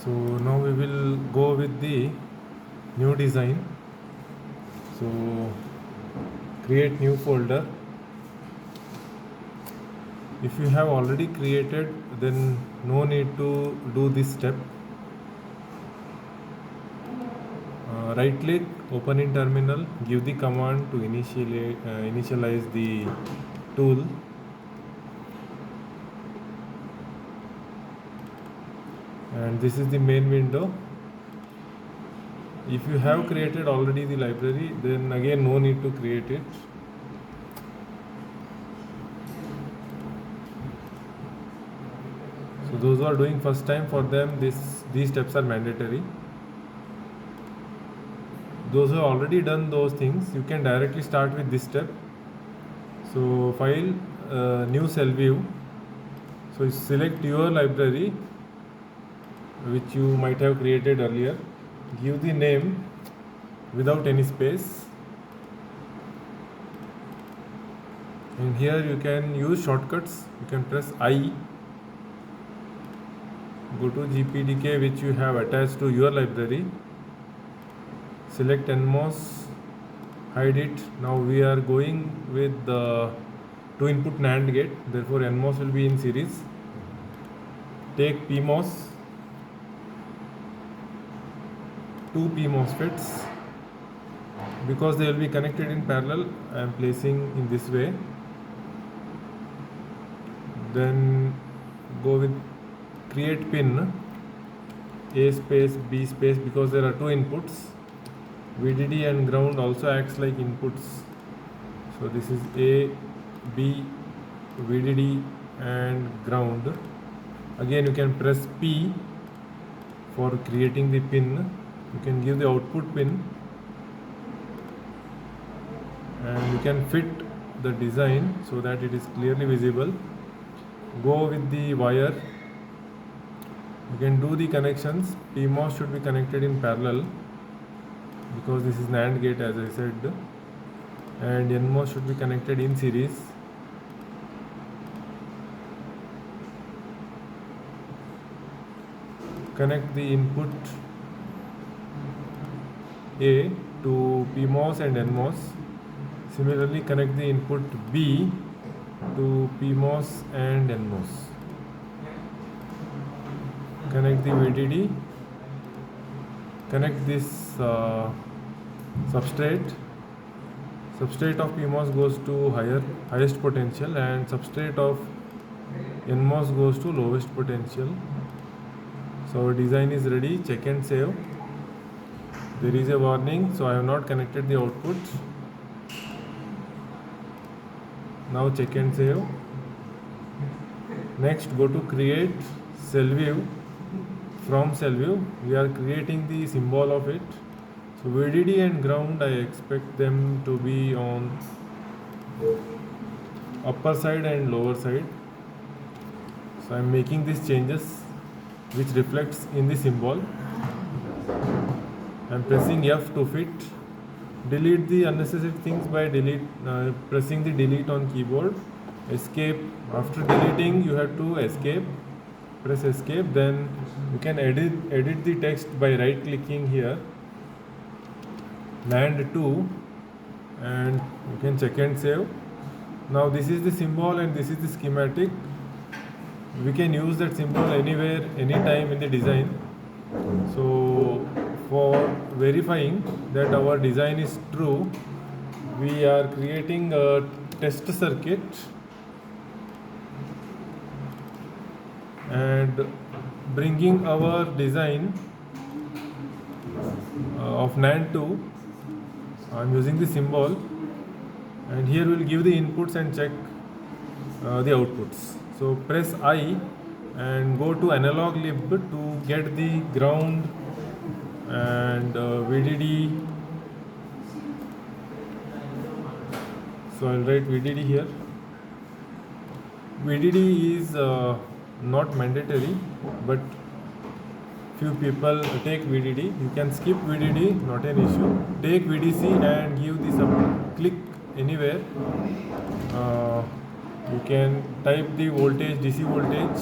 So now we will go with the new design. So create new folder. If you have already created, then no need to do this step. Right click, open in terminal, give the command to initialize the tool. And this is the main window. If you have created already the library, then again no need to create it. So those who are doing first time, for them these steps are mandatory. Those who have already done those things, you can directly start with this step. So file, new cell view. So you select your library which you might have created earlier. Give the name without any space. And here you can use shortcuts. You can press I. Go to GPDK which you have attached to your library. Select NMOS, hide it. Now we are going with the 2 input NAND gate, therefore NMOS will be in series. Take PMOS, 2 PMOSFETs. Because they will be connected in parallel, I am placing in this way. Then go with create pin, A space, B space, because there are 2 inputs. VDD and ground also acts like inputs. So this is A, B, VDD and ground. Again you can press P for creating the pin. You can give the output pin and you can fit the design so that it is clearly visible. Go with the wire. You can do the connections. PMOS should be connected in parallel because this is NAND gate, as I said, and NMOS should be connected in series. Connect the input A to PMOS and NMOS. Similarly, connect the input B to PMOS and NMOS. Connect the VDD. Connect this substrate. Substrate of PMOS goes to highest potential and substrate of NMOS goes to lowest potential. So our design is ready. Check and save. There is a warning, so I have not connected the output. Now check and save. Next, go to create cell view. From cell view, we are creating the symbol of it. So VDD and ground, I expect them to be on upper side and lower side. So I am making these changes which reflects in the symbol. I am pressing F to fit. Delete the unnecessary things by pressing the delete on keyboard. Escape. After deleting, you have to escape. Press escape. Then you can edit the text by right clicking here, Nand 2, and you can check and save. Now this is the symbol and this is the schematic. We can use that symbol anywhere, anytime in the design. So for verifying that our design is true, we are creating a test circuit and bringing our design of NAND 2. I am using the symbol, and here we will give the inputs and check the outputs. So press I and go to analog lib to get the ground and VDD. So I'll write VDD here. VDD is not mandatory, but few people take VDD. You can skip VDD, not an issue. Take VDC and give the click anywhere. You can type the voltage, DC voltage,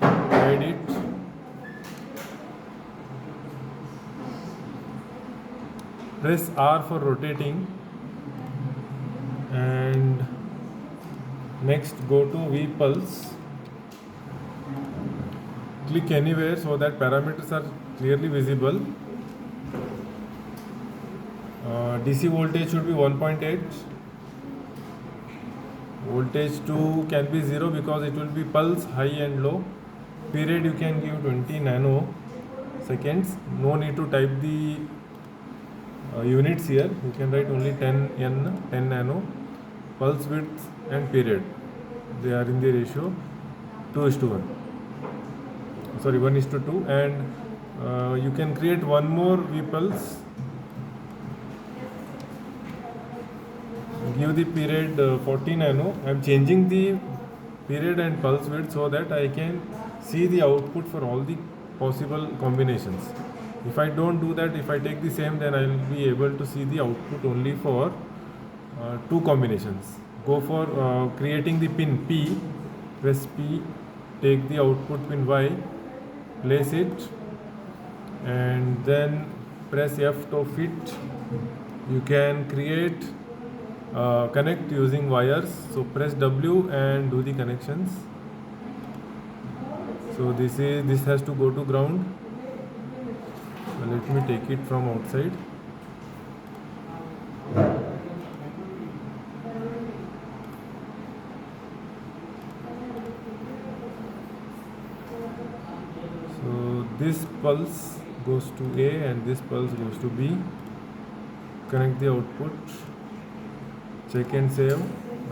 hide it. Press R for rotating, and next go to V pulse. Click anywhere so that parameters are clearly visible. DC voltage should be 1.8. Voltage 2 can be 0 because it will be pulse high and low. Period you can give 20 nanoseconds. No need to type the units here. You can write only 10 nano. Pulse width and period, they are in the ratio 2:1. Sorry, 1:2. And you can create one more V pulse. Give the period 40 nano. I am changing the period and pulse width so that I can see the output for all the possible combinations. If I don't do that, if I take the same, then I will be able to see the output only for two combinations. Go for creating the pin P. Press P, take the output pin Y, place it, and then press F to fit. You can create connect using wires. So press W and do the connections. So this has to go to ground. Let me take it from outside. So this pulse goes to A and this pulse goes to B. Connect the output. Check and save.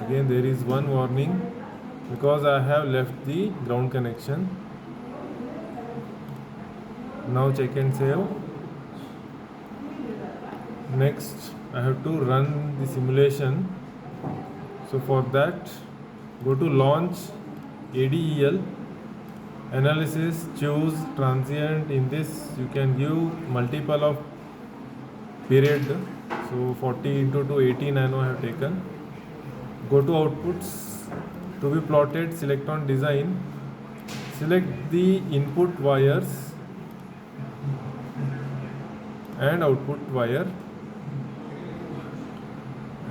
Again there is one warning because I have left the ground connection. Now check and save. Next I have to run the simulation. So for that, go to launch ADEL, analysis, choose transient. In this you can give multiple of period. So 40 into 2, 80 nano I have taken. Go to outputs, to be plotted, select on design, select the input wires and output wire,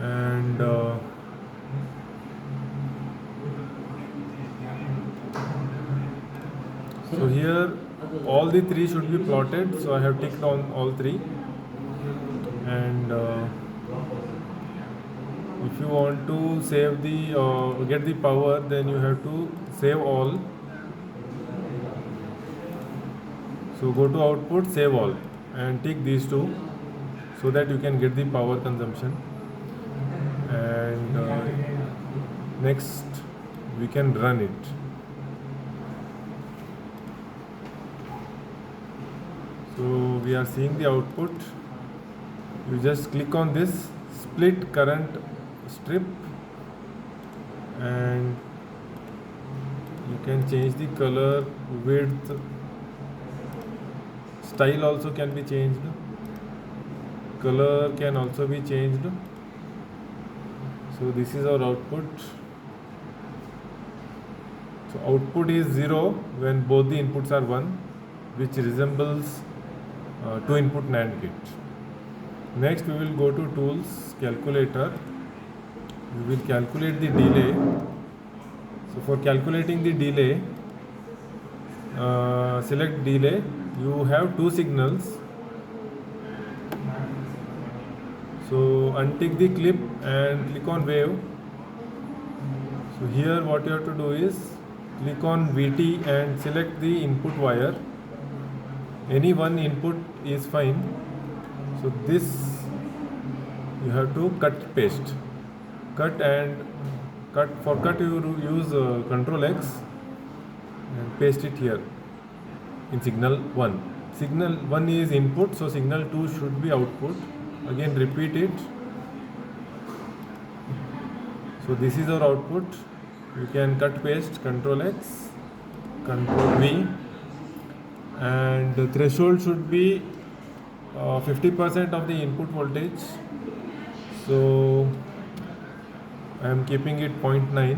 and so here all the three should be plotted. So I have ticked on all three. And if you want to save the get the power, then you have to save all. So go to output, save all, and tick these two so that you can get the power consumption. And next we can run it. So we are seeing the output. You just click on this split current strip and you can change the color, width, style also can be changed, color can also be changed. So this is our output. So output is 0 when both the inputs are 1, which resembles 2 input NAND gate. Next we will go to tools, calculator. We will calculate the delay. So for calculating the delay, select delay. You have two signals. So untick the clip and click on wave. So here what you have to do is click on VT and select the input wire. Any one input is fine. So this you have to cut paste. Cut and cut. For cut you use Ctrl X and paste it here in signal 1. Signal 1 is input, so signal 2 should be output. Again repeat it. So this is our output. You can cut paste, Ctrl X, Ctrl V, and the threshold should be 50% of the input voltage. So I am keeping it 0.9.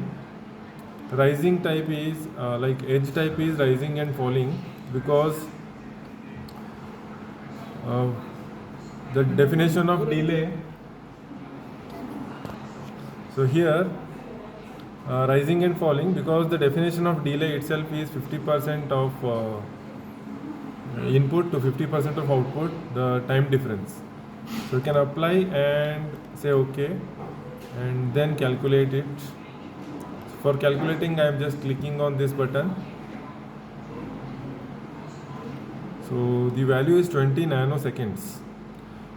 Rising type is like edge type is rising and falling because the definition of delay. So here rising and falling, because the definition of delay itself is 50% of input to 50% of output, the time difference. So you can apply and say OK and then calculate it. For calculating, I am just clicking on this button. So the value is 20 nanoseconds.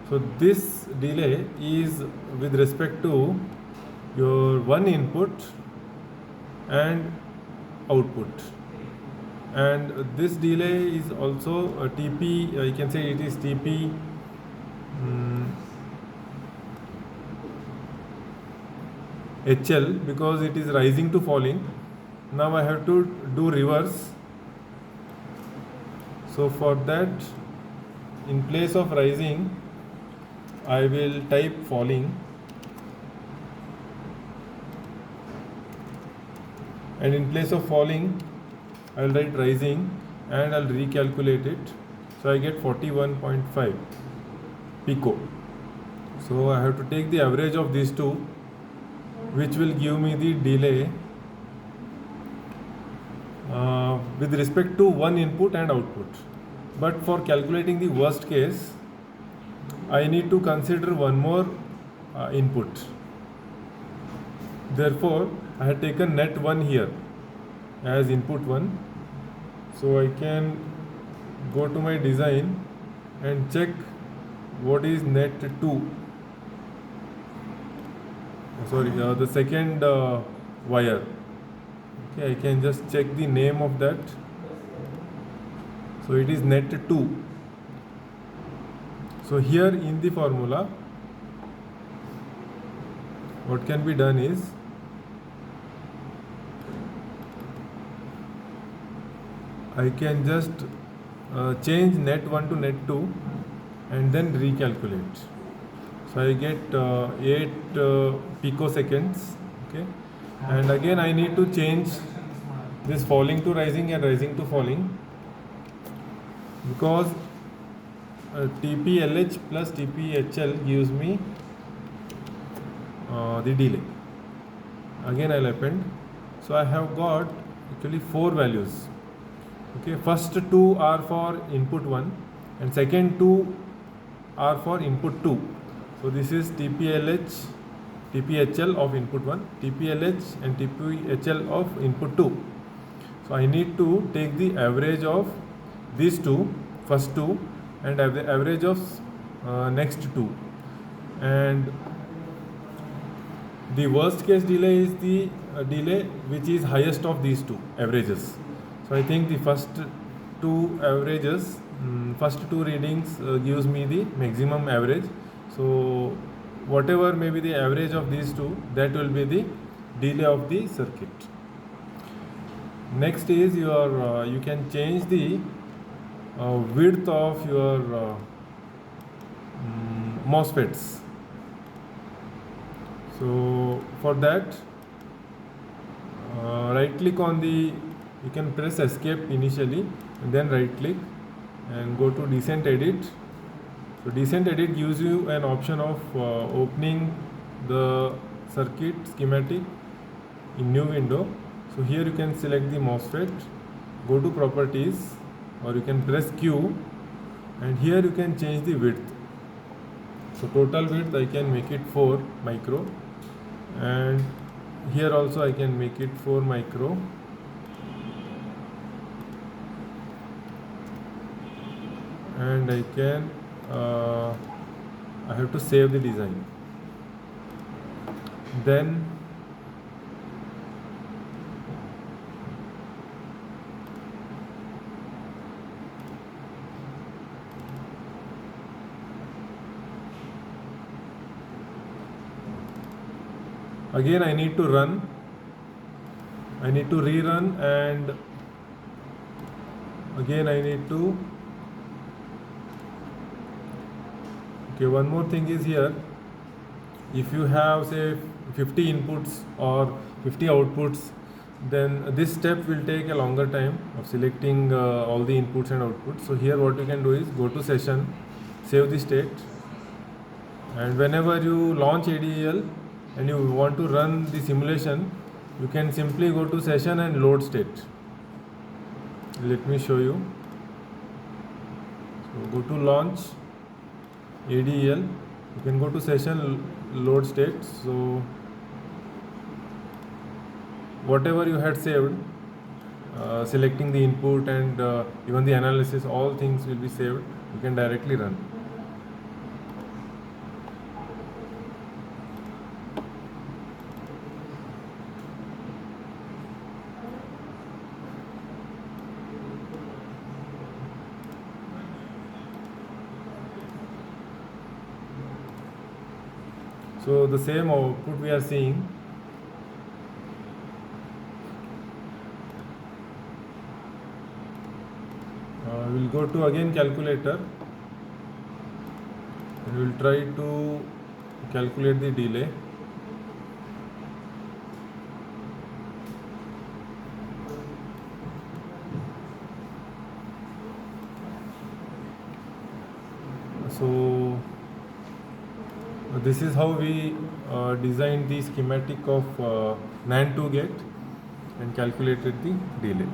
So this delay is with respect to your one input and output, and this delay is also a TP, you can say it is TP HL, because it is rising to falling. Now I have to do reverse. So for that, in place of rising, I will type falling, and in place of falling I will write rising and I'll recalculate it. So I get 41.5 pico. So I have to take the average of these two, which will give me the delay with respect to one input and output. But for calculating the worst case, I need to consider one more input. Therefore, I have taken net 1 here as input 1. So I can go to my design and check what is net 2. Sorry, the second wire. Okay, I can just check the name of that. So it is net 2. So here in the formula, what can be done is, I can just change net 1 to net 2 and then recalculate. So I get 8 picoseconds. Okay, and again I need to change this falling to rising and rising to falling, because TPLH plus TPHL gives me the delay. Again I'll append. So I have got actually 4 values. Okay, first 2 are for input 1 and second 2 are for input 2. So this is TPLH, TPHL of input 1, TPLH and TPHL of input 2. So I need to take the average of these two, first 2, and the average of next 2. And the worst case delay is the delay which is highest of these two averages. So I think the first 2 averages, first 2 readings gives me the maximum average. So whatever may be the average of these two, that will be the delay of the circuit. Next is your you can change the width of your MOSFETs. So for that, right click on the, you can press escape initially and then right click and go to Descent Edit. So Descent Edit gives you an option of opening the circuit schematic in new window. So here you can select the MOSFET, go to properties, or you can press Q, and here you can change the width. So total width I can make it 4 micro, and here also I can make it 4 micro. And I can I have to save the design. Then again I need to run, I need to rerun, and again I need to, okay, one more thing is here, if you have say 50 inputs or 50 outputs, then this step will take a longer time of selecting all the inputs and outputs. So here what you can do is go to session, save the state, And whenever you launch ADEL and you want to run the simulation, you can simply go to session and load state. Let me show you. So go to launch ADEL. You can go to session load state. So whatever you had saved, selecting the input and even the analysis, all things will be saved. You can directly run. So the same output we are seeing. We'll go to again calculator and we'll try to calculate the delay. So this is how we designed the schematic of NAND 2 gate and calculated the delay.